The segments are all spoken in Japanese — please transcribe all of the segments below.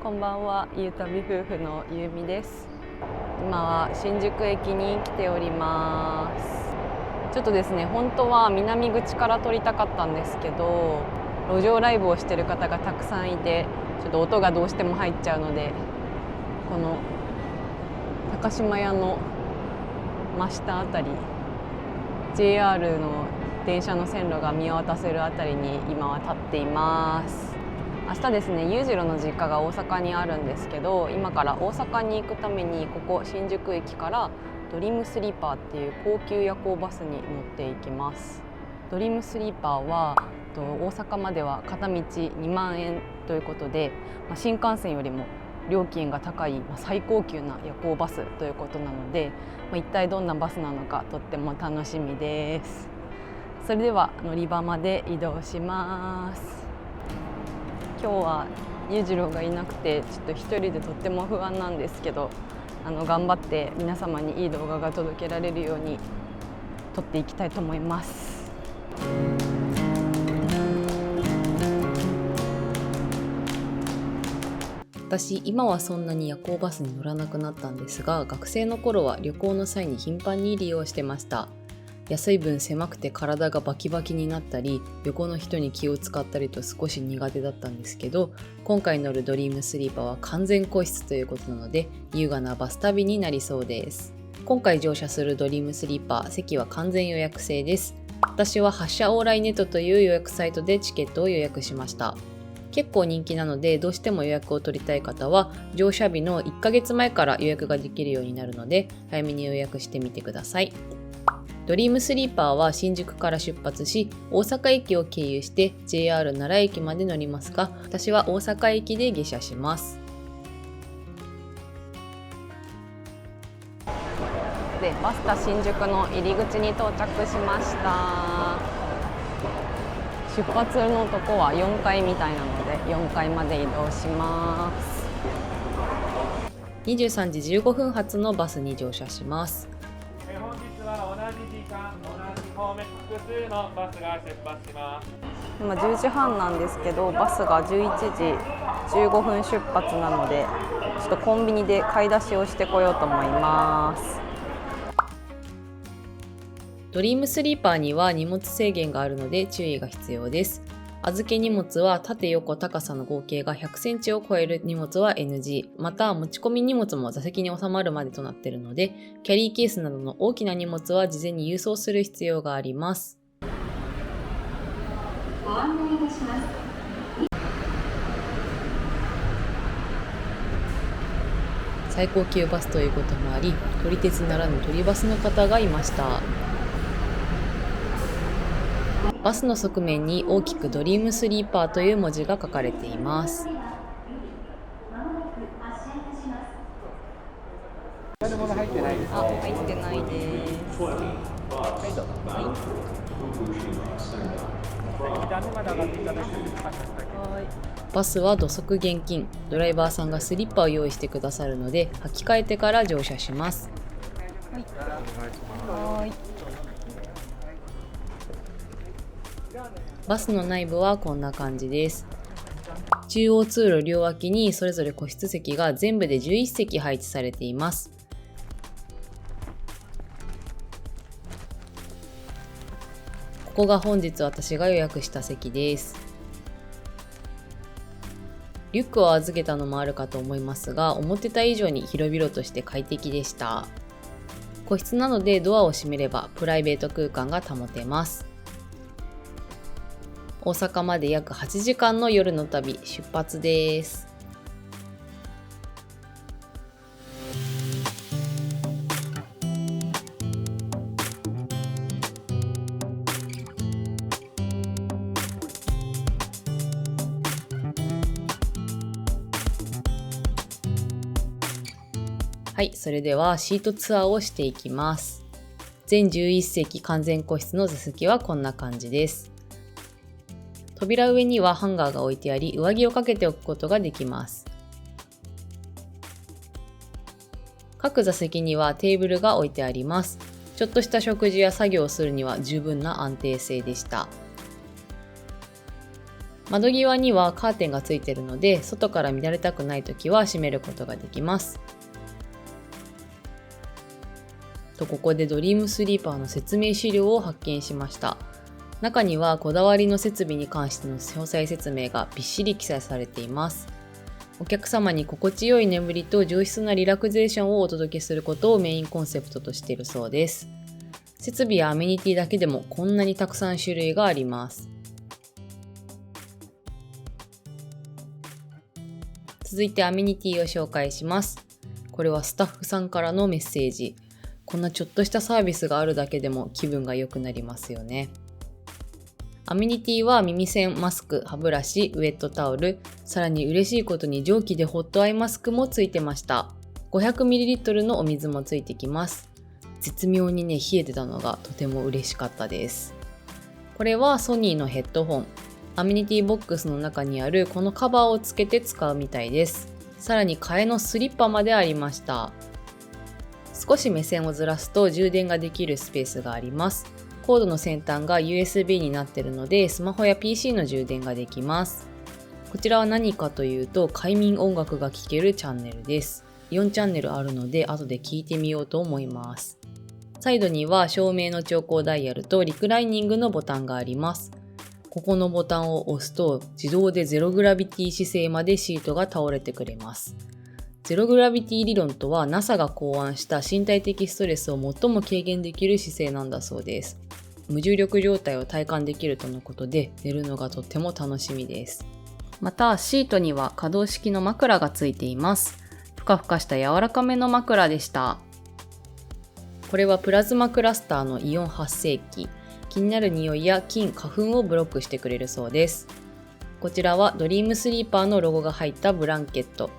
こんばんは、ゆうたび夫婦のゆうみです。今は新宿駅に来ております。ちょっとですね、本当は南口から撮りたかったんですけど、路上ライブをしてる方がたくさんいて、ちょっと音がどうしても入っちゃうので、この高島屋の真下あたり、 JR の電車の線路が見渡せるあたりに今は立っています。明日ですね、裕次郎の実家が大阪にあるんですけど、今から大阪に行くためにここ新宿駅からドリームスリーパーっていう高級夜行バスに乗っていきます。ドリームスリーパーは大阪までは片道2万円ということで、新幹線よりも料金が高い最高級な夜行バスということなので、一体どんなバスなのかとっても楽しみです。それでは乗り場まで移動します。今日は裕次郎がいなくてちょっと一人でとっても不安なんですけど、頑張って皆様にいい動画が届けられるように撮っていきたいと思います。私、今はそんなに夜行バスに乗らなくなったんですが、学生の頃は旅行の際に頻繁に利用してました。安い分狭くて体がバキバキになったり、横の人に気を使ったりと少し苦手だったんですけど、今回乗るドリームスリーパーは完全個室ということなので、優雅なバス旅になりそうです。今回乗車するドリームスリーパー、席は完全予約制です。私は発車オーライネットという予約サイトでチケットを予約しました。結構人気なので、どうしても予約を取りたい方は乗車日の1ヶ月前から予約ができるようになるので、早めに予約してみてください。ドリームスリーパーは新宿から出発し、大阪駅を経由して JR 奈良駅まで乗りますが、私は大阪駅で下車します。で、バスタ新宿の入り口に到着しました。出発のとこは4階みたいなので4階まで移動します。23時15分発のバスに乗車します。本日は同じ時間、同じ方面、複数のバスが出発します。今10時半なんですけど、バスが11時15分出発なので、ちょっとコンビニで買い出しをしてこようと思います。ドリームスリーパーには荷物制限があるので注意が必要です。預け荷物は縦横高さの合計が100センチを超える荷物は NG、また持ち込み荷物も座席に収まるまでとなっているので、キャリーケースなどの大きな荷物は事前に郵送する必要があります。ご案内いたします。最高級バスということもあり、撮り鉄ならぬ撮りバスの方がいました。バスの側面に大きくドリームスリーパーという文字が書かれています。入ってないです。バスは土足厳禁。ドライバーさんがスリッパを用意してくださるので、履き替えてから乗車します。バスの内部はこんな感じです。中央通路両脇にそれぞれ個室席が全部で11席配置されています。ここが本日私が予約した席です。リュックを預けたのもあるかと思いますが、思ってた以上に広々として快適でした。個室なのでドアを閉めればプライベート空間が保てます。大阪まで約8時間の夜の旅、出発です。はい、それではシートツアーをしていきます。全11席完全個室の座席はこんな感じです。扉上にはハンガーが置いてあり、上着をかけておくことができます。各座席にはテーブルが置いてあります。ちょっとした食事や作業をするには十分な安定性でした。窓際にはカーテンがついているので、外から見られたくないときは閉めることができます。ここでドリームスリーパーの説明資料を発見しました。中にはこだわりの設備に関しての詳細説明がびっしり記載されています。お客様に心地よい眠りと上質なリラクゼーションをお届けすることをメインコンセプトとしているそうです。設備やアメニティだけでもこんなにたくさん種類があります。続いてアメニティを紹介します。これはスタッフさんからのメッセージ。こんなちょっとしたサービスがあるだけでも気分が良くなりますよね。アメニティは耳栓、マスク、歯ブラシ、ウェットタオル、さらに嬉しいことに蒸気でホットアイマスクもついてました。500ml のお水もついてきます。絶妙にね、冷えてたのがとても嬉しかったです。これはソニーのヘッドホン。アメニティボックスの中にあるこのカバーをつけて使うみたいです。さらに替えのスリッパまでありました。少し目線をずらすと充電ができるスペースがあります。コードの先端が USB になっているので、スマホや PC の充電ができます。こちらは何かというと、快眠音楽が聴けるチャンネルです。4チャンネルあるので、後で聞いてみようと思います。サイドには照明の調光ダイヤルとリクライニングのボタンがあります。ここのボタンを押すと、自動でゼログラビティ姿勢までシートが倒れてくれます。ゼログラビティ理論とは NASA が考案した身体的ストレスを最も軽減できる姿勢なんだそうです。無重力状態を体感できるとのことで、寝るのがとっても楽しみです。またシートには可動式の枕がついています。ふかふかした柔らかめの枕でした。これはプラズマクラスターのイオン発生器。気になる匂いや菌、花粉をブロックしてくれるそうです。こちらはドリームスリーパーのロゴが入ったブランケット。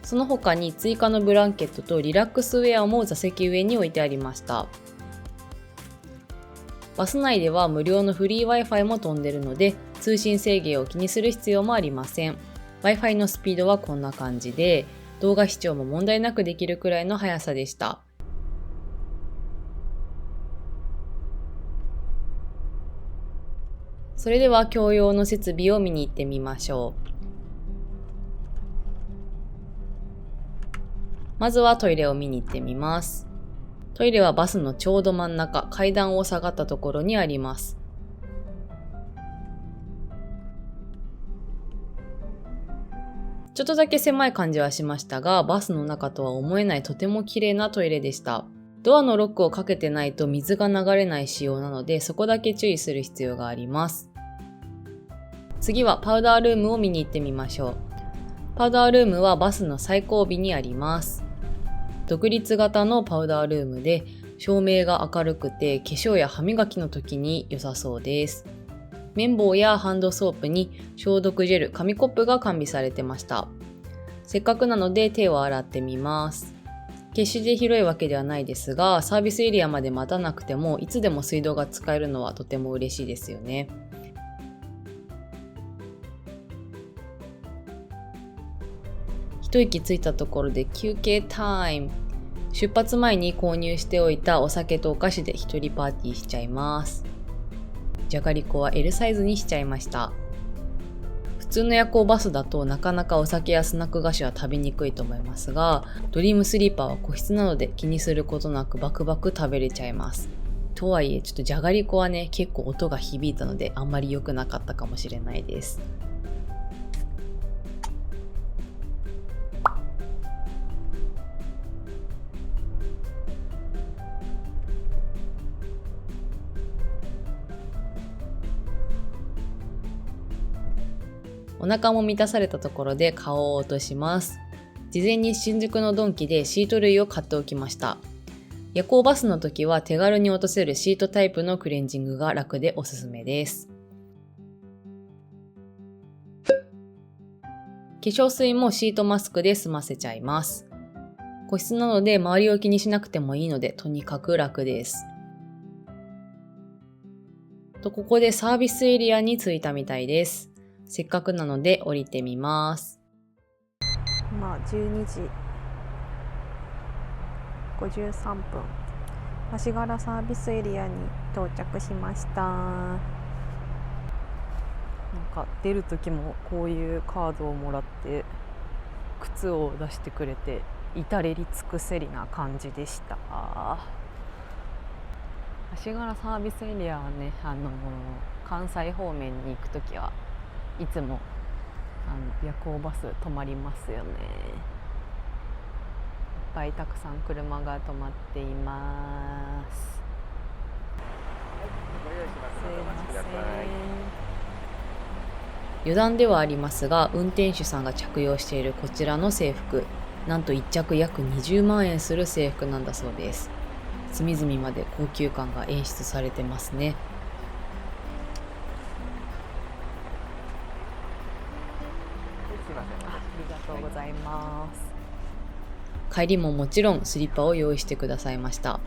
その他に追加のブランケットとリラックスウェアも座席上に置いてありました。バス内では無料のフリー Wi-Fi も飛んでるので、通信制限を気にする必要もありません。Wi-Fi のスピードはこんな感じで、動画視聴も問題なくできるくらいの速さでした。それでは共用の設備を見に行ってみましょう。まずはトイレを見に行ってみます。トイレはバスのちょうど真ん中、階段を下がったところにあります。ちょっとだけ狭い感じはしましたが、バスの中とは思えないとても綺麗なトイレでした。ドアのロックをかけてないと水が流れない仕様なので、そこだけ注意する必要があります。次はパウダールームを見に行ってみましょう。パウダールームはバスの最後尾にあります。独立型のパウダールームで、照明が明るくて化粧や歯磨きの時に良さそうです。綿棒やハンドソープに消毒ジェル、紙コップが完備されてました。せっかくなので手を洗ってみます。決して広いわけではないですが、サービスエリアまで待たなくてもいつでも水道が使えるのはとても嬉しいですよね。一息ついたところで休憩タイム。出発前に購入しておいたお酒とお菓子で一人パーティーしちゃいます。じゃがりこは L サイズにしちゃいました。普通の夜行バスだとなかなかお酒やスナック菓子は食べにくいと思いますが、ドリームスリーパーは個室なので気にすることなくバクバク食べれちゃいます。とはいえちょっとじゃがりこはね、結構音が響いたのであんまり良くなかったかもしれないです。お腹も満たされたところで顔を落とします。事前に新宿のドンキでシート類を買っておきました。夜行バスの時は手軽に落とせるシートタイプのクレンジングが楽でおすすめです。化粧水もシートマスクで済ませちゃいます。個室なので周りを気にしなくてもいいのでとにかく楽です。ここでサービスエリアに着いたみたいです。せっかくなので降りてみます。今12時53分、足柄サービスエリアに到着しました。なんか出る時もこういうカードをもらって靴を出してくれて至れり尽くせりな感じでした。足柄サービスエリアはね、関西方面に行く時はいつも夜行バス止まりますよね。いっぱいたくさん車が止まっています。ご用意しますのでお待ちください。余談ではありますが、運転手さんが着用しているこちらの制服、なんと1着約20万円する制服なんだそうです。隅々まで高級感が演出されてますね。すいません。ありがとうございます。帰りももちろんスリッパを用意してくださいました。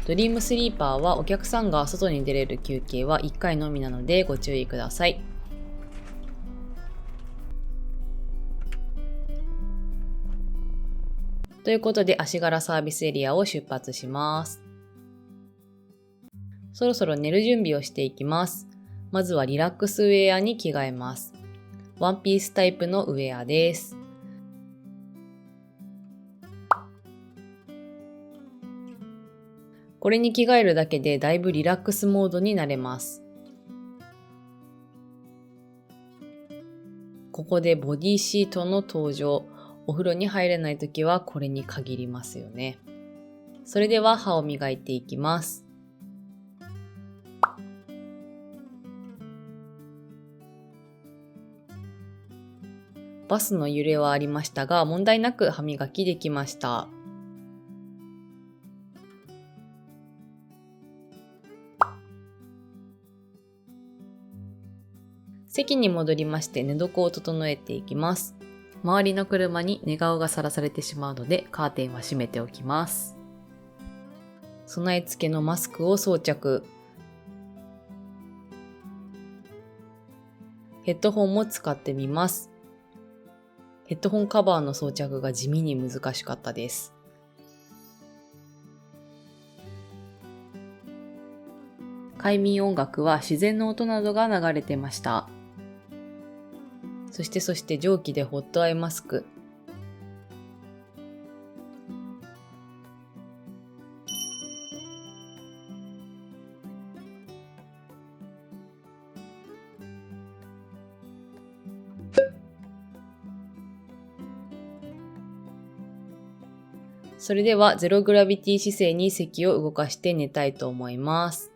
ドリームスリーパーはお客さんが外に出れる休憩は1回のみなのでご注意ください。ということで足柄サービスエリアを出発します。そろそろ寝る準備をしていきます。まずはリラックスウェアに着替えます。ワンピースタイプのウェアです。これに着替えるだけでだいぶリラックスモードになれます。ここでボディシートの登場。お風呂に入れないときはこれに限りますよね。それでは歯を磨いていきます。バスの揺れはありましたが、問題なく歯磨きできました。席に戻りまして寝床を整えていきます。周りの車に寝顔がさらされてしまうのでカーテンは閉めておきます。備え付けのマスクを装着。ヘッドホンも使ってみます。ヘッドホンカバーの装着が地味に難しかったです。快眠音楽は自然の音などが流れてました。そして蒸気でホットアイマスク。それではゼログラビティ姿勢に席を動かして寝たいと思います。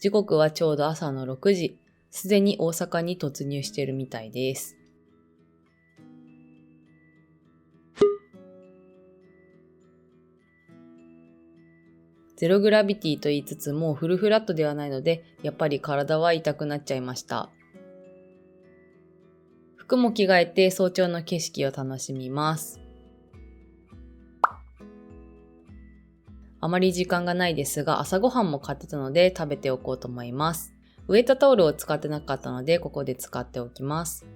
時刻はちょうど朝の6時。すでに大阪に突入しているみたいです。ゼログラビティと言いつつもフルフラットではないので、やっぱり体は痛くなっちゃいました。服も着替えて早朝の景色を楽しみます。あまり時間がないですが、朝ごはんも買ってたので食べておこうと思います。ウエットタオルを使ってなかったので、ここで使っておきます。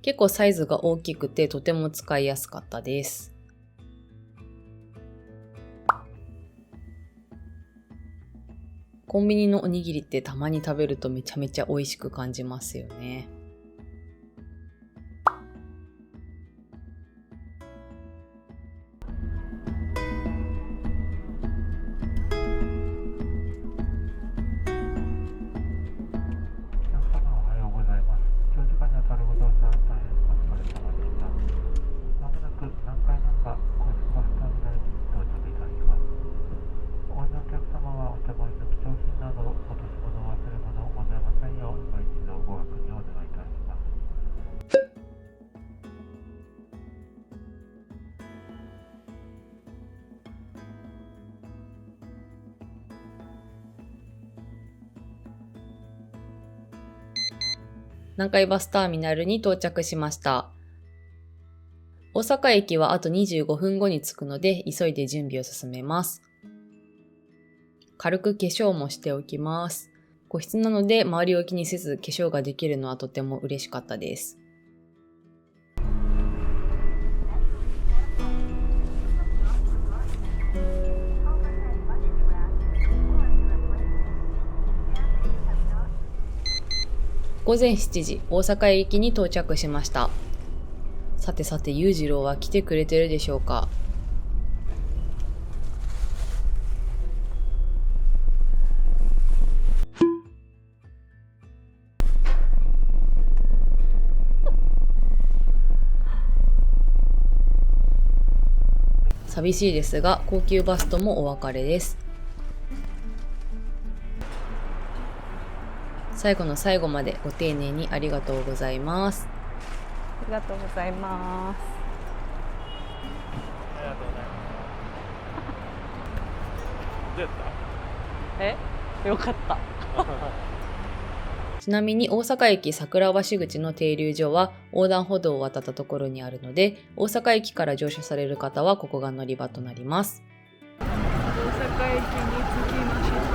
結構サイズが大きくてとても使いやすかったです。コンビニのおにぎりってたまに食べるとめちゃめちゃ美味しく感じますよね。南海バスターミナルに到着しました。大阪駅はあと25分後に着くので急いで準備を進めます。軽く化粧もしておきます。個室なので周りを気にせず化粧ができるのはとても嬉しかったです。午前7時、大阪駅に到着しました。さてさて、裕次郎は来てくれてるでしょうか。寂しいですが、高級バスともお別れです。最後の最後までご丁寧にありがとうございます。ありがとうございます。ありがとうございます。どうやった？よかった。ちなみに大阪駅桜橋口の停留所は横断歩道を渡ったところにあるので、大阪駅から乗車される方はここが乗り場となります。大阪駅に着きました。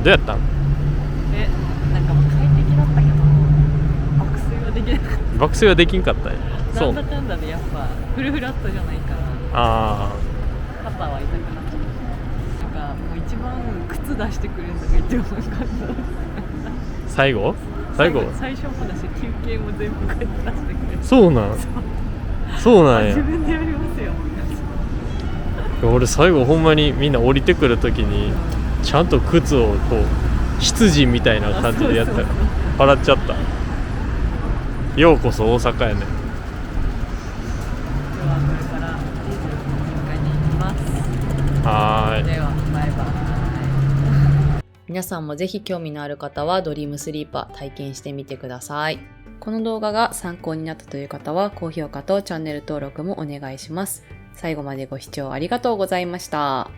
どうやったん？なんか快適だったけど爆睡はできなかった。爆睡はできんかったね。なんだかんだでやっぱフルフラットじゃないからあ肩は痛くなっちゃった。なんかもう一番靴出してくれるのが一番良かった。最後最初もだし休憩も全部こうやって出してくれる。そうなんそうなんや。自分でやりますよ。俺最後ほんまにみんな降りてくるときにちゃんと靴をこう羊みたいな感じでやったら笑っちゃった。ようこそ大阪やね。今日はこれから迎えに行きます。はーい。ではバイバイ。皆さんもぜひ興味のある方はドリームスリーパー体験してみてください。この動画が参考になったという方は高評価とチャンネル登録もお願いします。最後までご視聴ありがとうございました。